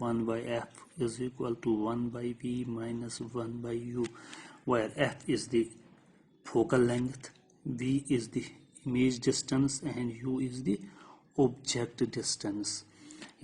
1/f is equal to 1/v minus 1/u, where f is the focal length, v is the image distance and u is the object distance।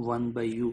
1/u।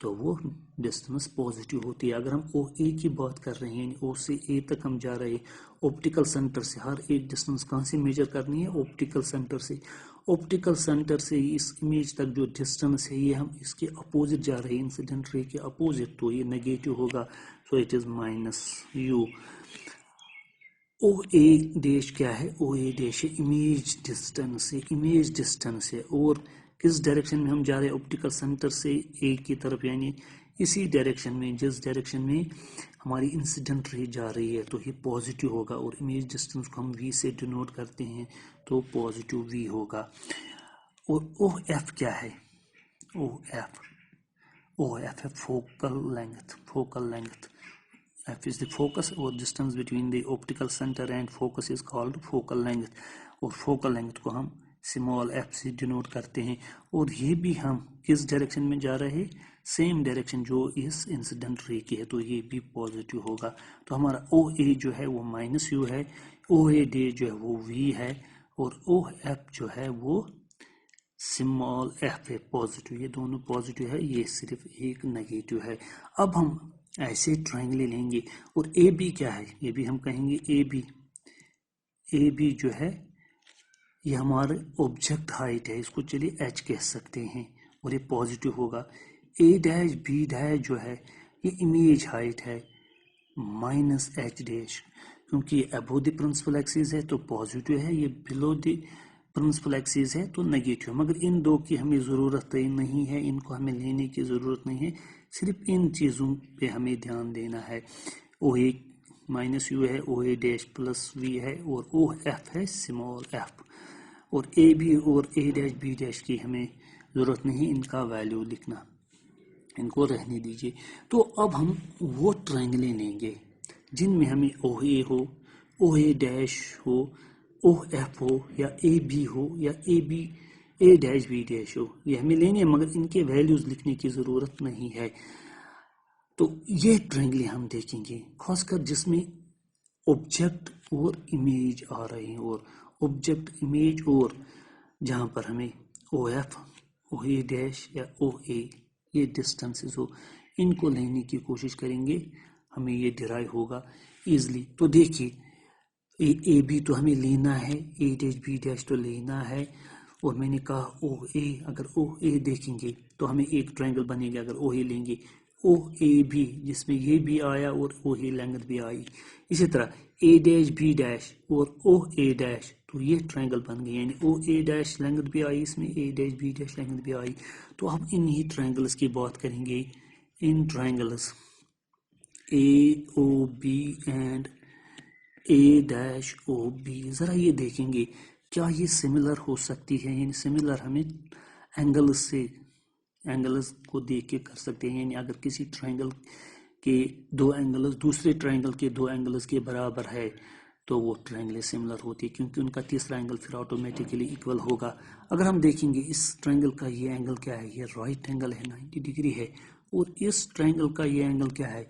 تو وہ distance positive ہوتی ہے. اگر ہم او اے کی بات کر رہے ہیں، او سے اے تک ہم جا رہے ہیں، آپٹیکل سینٹر سے ہر ایک ڈسٹینس کہاں سے میجر کرنی ہے؟ آپٹیکل سینٹر سے. آپٹیکل سینٹر سے اس امیج تک جو ڈسٹینس ہے یہ ہم اس کے اپوزٹ جا رہے ہیں، انسیڈنٹ رے کے اپوزٹ، تو یہ نیگیٹو ہوگا. So it is minus U. O A dash کیا ہے؟ او اے ڈیش ہے امیج ڈسٹینس ہے، امیج ڈسٹینس ہے. اور کس ڈائریکشن میں ہم جا رہے ہیں؟ آپٹیکل سینٹر سے اے کی طرف، یعنی اسی ڈائریکشن میں جس ڈائریکشن میں ہماری انسیڈنٹ رے جا رہی ہے، تو یہ پازیٹیو ہوگا. اور امیج ڈسٹینس کو ہم وی سے ڈینوٹ کرتے ہیں، تو پازیٹیو وی ہوگا. اور او ایف کیا ہے؟ او ایف ہے focal length. Focal length F is the focus or distance between the optical center and focus is called focal length. اور focal length کو ہم small f سے ڈینوٹ کرتے ہیں. اور یہ بھی ہم کس ڈائریکشن میں جا رہے ہیں؟ سیم ڈائریکشن جو اس انسیڈنٹ رے کی ہے، تو یہ بھی پازیٹیو ہوگا. تو ہمارا او اے جو ہے وہ مائنس یو ہے، او اے ڈے جو ہے وہ وی ہے، اور او ایف جو ہے وہ اسمال ایف ہے پازیٹیو. یہ دونوں پازیٹیو ہے، یہ صرف ایک نیگیٹو ہے. اب ہم ایسے ٹرائنگل لیں گے. اور اے بی کیا ہے؟ یہ بھی ہم کہیں گے اے بی جو ہے یہ ہمارا آبجیکٹ ہائٹ ہے، اس کو چلیے ایچ کہہ سکتے ہیں، اور یہ پازیٹیو ہوگا. اے ڈیش بی ڈیش جو ہے یہ امیج ہائٹ ہے مائنس ایچ ڈیش، کیونکہ یہ ابو دی پرنسپل ایکسیز ہے تو پازیٹیو ہے، یہ بلو دی پرنسپل ایکسیز ہے تو نیگیٹو ہے. مگر ان دو کی ہمیں ضرورت نہیں ہے، ان کو ہمیں لینے کی ضرورت نہیں ہے، صرف ان چیزوں پہ ہمیں دھیان دینا ہے. او اے مائنس یو ہے، او اے ڈیش پلس وی ہے، اور او ایف ہے اسمال ایف. اور اے بی اور اے ڈیش بی ڈیش کی ہمیں ضرورت نہیں، ان کا ویلیو لکھنا، ان کو رہنے دیجیے. تو اب ہم وہ ٹرائنگلیں لیں گے جن میں ہمیں او اے ہو، او A dash who, O F ہو، یا اے بی ہو، یا A B A dash B dash ہو. یہ ہمیں لینے ہیں مگر ان کے ویلیوز لکھنے کی ضرورت نہیں ہے. تو یہ ٹرائنگلیں ہم دیکھیں گے خاص کر جس میں آبجیکٹ اور امیج آ رہے ہیں، اور آبجیکٹ امیج، اور جہاں پر ہمیں O F, O A dash یا او اے یہ ڈسٹینسز ہو، ان کو لینے کی کوشش کریں گے، ہمیں یہ ڈرائیو ہوگا ایزلی. تو دیکھیے اے بی تو ہمیں لینا ہے، اے ڈیش بی ڈیش تو لینا ہے. اور میں نے کہا او اے، اگر او اے دیکھیں گے تو ہمیں ایک ٹرائنگل بنے گا اگر او اے لیں گے. او اے بی جس میں یہ بھی آیا اور او اے لینگتھ بھی آئی. اسی طرح اے ڈیش بی ڈیش اور او اے ڈیش، تو یہ ٹرائنگل بن گئی، یعنی او اے ڈیش لینگتھ بھی آئی اس میں، اے ڈیش بی ڈیش لینگتھ بھی آئی. تو ہم انہی ٹرائنگلز کی بات کریں گے. ان triangles A O B and A dash O B, ذرا یہ دیکھیں گے کیا یہ سملر ہو سکتی ہے. یعنی سملر ہمیں اینگلز سے، اینگلز کو دیکھ کے کر سکتے ہیں. یعنی اگر کسی ٹرائنگل کے دو اینگلز دوسرے ٹرائنگل کے دو اینگلز کے برابر ہے تو وہ ٹرائنگل سملر ہوتی ہے، کیونکہ ان کا تیسرا اینگل پھر آٹومیٹیکلی ایکول ہوگا. اگر ہم دیکھیں گے اس ٹرائنگل کا یہ اینگل کیا ہے، یہ رائٹ اینگل ہے، 90 ڈگری ہے. اور اس ٹرائنگل کا یہ اینگل کیا ہے،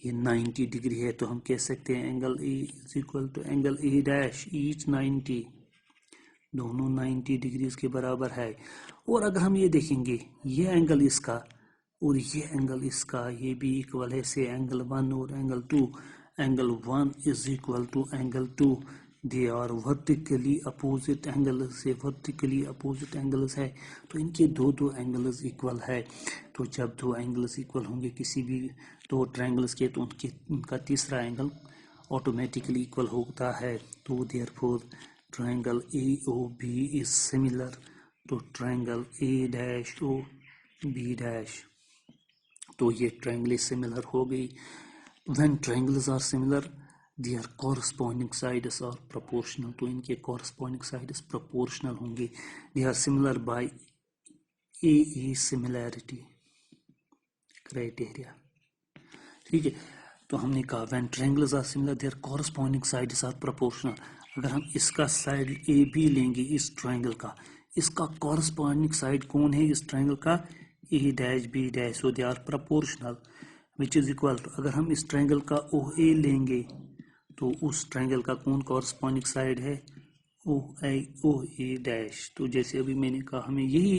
یہ 90 ڈگری ہے. تو ہم کہہ سکتے ہیں angle A is equal to angle A dash, each 90، دونوں 90 ڈگریز کے برابر ہے. اور اگر ہم یہ دیکھیں گے یہ اینگل اس کا اور یہ اینگل اس کا یہ بھی ایکول ہے، سے اینگل 1 اور angle 2، angle 1 is equal to angle 2، they are vertically opposite angles, سے ورٹیکلی اپوزٹ اینگلز ہے، تو ان کے دو اینگلز ایکول ہے. تو جب دو اینگلز ایکول ہوں گے کسی بھی دو ٹرائنگلز کے، تو ان کا تیسرا اینگل آٹومیٹکلی ایکول ہوتا ہے. تو therefore triangle A O B is similar to triangle A dash O B dash. تو یہ ٹرائنگل سملر ہو گئی. when triangles are similar their corresponding sides are proportional. تو ان کے corresponding sides proportional ہوں گے. they are similar by a similarity criteria. ٹھیک ہے، تو ہم نے کہا when triangles are similar their corresponding sides are proportional. اگر ہم اس کا سائڈ اے بی لیں گے اس ٹرائنگل کا، اس کا corresponding سائڈ کون ہے اس ٹرائنگل کا؟ اے dash B dash. so they are proportional which is equal to، اگر ہم اس ٹرائنگل کا او اے لیں گے تو اس ٹرائنگل کا کون کورسپونڈنگ سائڈ ہے؟ او اے ڈیش. تو جیسے ابھی میں نے کہا ہمیں یہی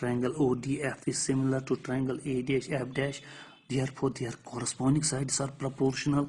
triangle ODF is similar to triangle A-F', therefore their corresponding sides are proportional।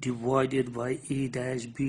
divided by A', B',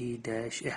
A',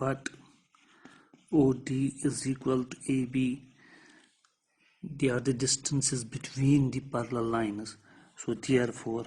but OD is equal to AB, they are the distances between the parallel lines, so therefore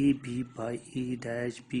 AB by A', B',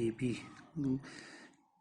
AB,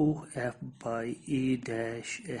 OF by A',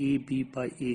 AB by A',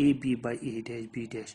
AB by A', B'।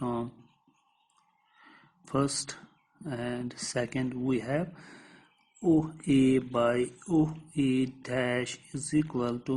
from first and second we have OA by OA' is equal to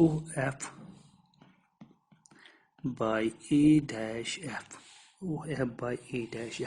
OF by A', OF by A'।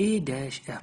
A', F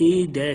A',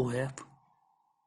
OF,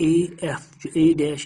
A',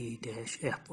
A', F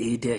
A',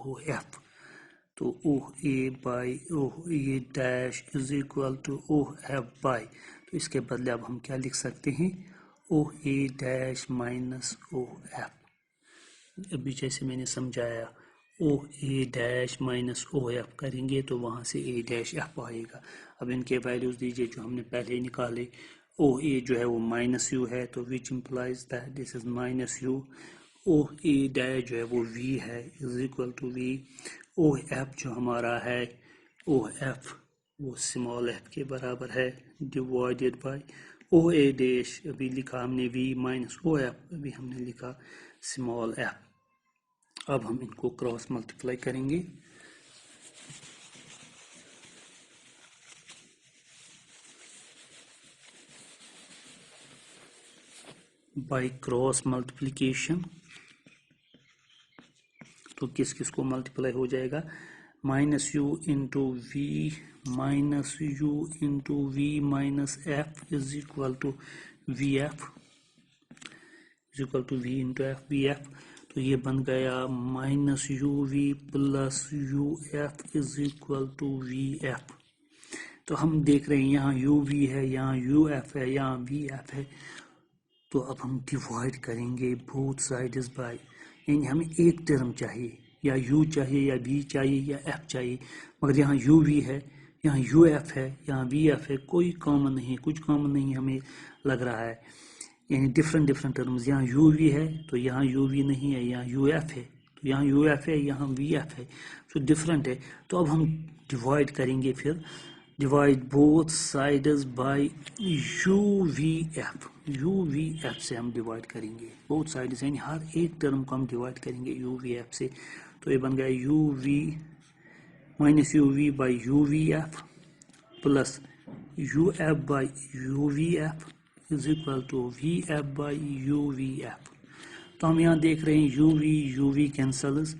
OF, تو O A by O A dash is equal to O F by, تو اس کے بدلے اب ہم کیا لکھ سکتے ہیں، O A dash minus O F. ابھی جیسے میں نے سمجھایا O A dash minus O F کریں گے تو وہاں سے اے ڈیش ایف آئے گا. اب ان کے ویلیوز دیجئے جو ہم نے پہلے نکالے. او اے جو ہے وہ مائنس یو ہے تو which implies that this is minus U. O A dash جو ہے وہ وی ہے is equal to V. O F جو ہمارا ہے او ایف وہ اسمال ایف کے برابر ہے divided by O A dash, ابھی لکھا ہم نے وی مائنس او ایف، ابھی ہم نے لکھا اسمال ایف. اب ہم ان کو کراس ملٹیپلائی کریں گے. بائی کراس ملٹیپلیکیشن تو کس کس کو ملٹیپلائی ہو جائے گا، minus U into V minus U into V minus F is equal to V F is equal to V into F V F. تو یہ بن گیا minus U V plus U F is equal to V F. تو ہم دیکھ رہے ہیں یہاں یو وی ہے، یہاں یو ایف ہے، یہاں وی ایف ہے. تو اب ہم ڈیوائڈ کریں گے بوتھ سائڈز بائی، یعنی ہمیں ایک ٹرم چاہیے، یا یو چاہیے یا وی چاہیے یا ایف چاہیے، مگر یہاں یو وی ہے، یہاں یو ایف ہے، یہاں وی ایف ہے، کوئی کامن نہیں، کچھ کامن نہیں ہمیں لگ رہا ہے، یعنی ڈفرنٹ ٹرمز. یہاں یو وی ہے تو یہاں یو وی نہیں ہے، یہاں یو ایف ہے تو یہاں یو ایف ہے، یہاں وی ایف ہے، تو ڈفرنٹ ہے. تو اب ہم ڈیوائڈ کریں گے، پھر divide both sides by U V F. U V F سے ہم ڈیوائڈ کریں گے بوتھ سائڈز، یعنی ہر ایک ٹرم کو ہم ڈیوائڈ کریں گے یو وی ایف سے. تو یہ بن گیا U V minus U V by U V F plus U F by U V F is equal to V F by U V F. تو ہم یہاں دیکھ رہے ہیں U V cancels,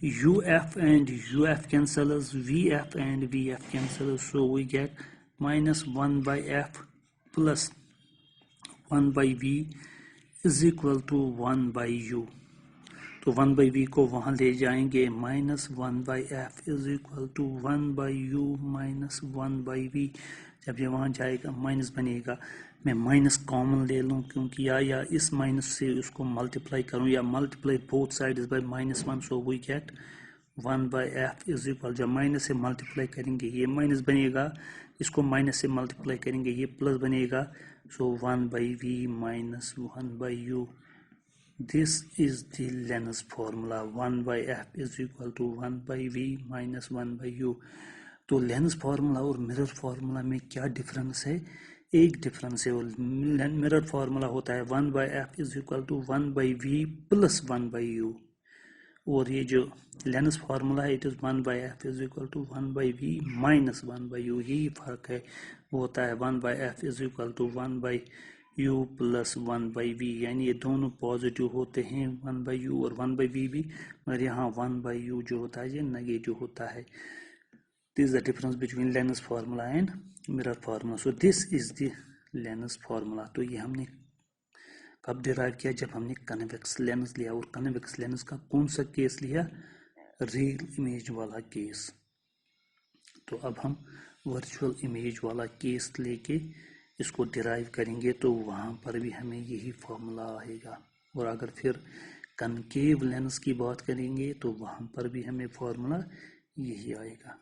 U F and U F cancels, vf and vf cancels, so we get minus 1 by f plus 1 by v is equal to 1 by u. تو 1 by v کو وہاں لے جائیں گے، minus 1 by f is equal to 1 by u minus 1 by v. جب یہ وہاں جائے گا مائنس بنے گا، میں مائنس کامن لے لوں کیونکہ یا اس مائنس سے اس کو ملٹیپلائی کروں، یا multiply both sides by minus 1، so we get 1 by f is equal. جب مائنس سے ملٹیپلائی کریں گے یہ مائنس بنے گا، اس کو مائنس سے ملٹیپلائی کریں گے یہ پلس بنے گا، so 1 by v minus 1 by u. This is the Len's formula. 1 by f is equal to 1 by v minus 1 by u. تو لینس فارمولا اور مرر فارمولا میں کیا ڈفرنس ہے؟ ایک ڈفرنس ہے. مرر فارمولا ہوتا ہے 1 by f is equal to 1 by v plus 1 by u، اور یہ جو لینس فارمولا ہے it is 1 by f is equal to 1 by v minus 1 by u. یہی فرق ہے، وہ ہوتا ہے 1 by f is equal to 1 by u plus 1 by v، یعنی یہ دونوں پازیٹیو ہوتے ہیں 1 by u اور 1 by v بھی، مگر یہاں 1 by u جو ہوتا ہے یہ نیگیٹو ہوتا ہے. This is the difference between Len's formula and mirror formula. So this is the Len's formula. تو یہ ہم نے کب ڈیرائیو کیا؟ جب ہم نے کنویکس لینس لیا، اور کنویکس لینس کا کون سا کیس لیا؟ ریئل امیج والا کیس. تو اب ہم ورچوئل امیج والا کیس لے کے اس کو ڈیرائیو کریں گے تو وہاں پر بھی ہمیں یہی فارمولا آئے گا. اور اگر پھر کنکیو لینس کی بات کریں گے تو وہاں پر بھی ہمیں فارمولا یہی آئے گا.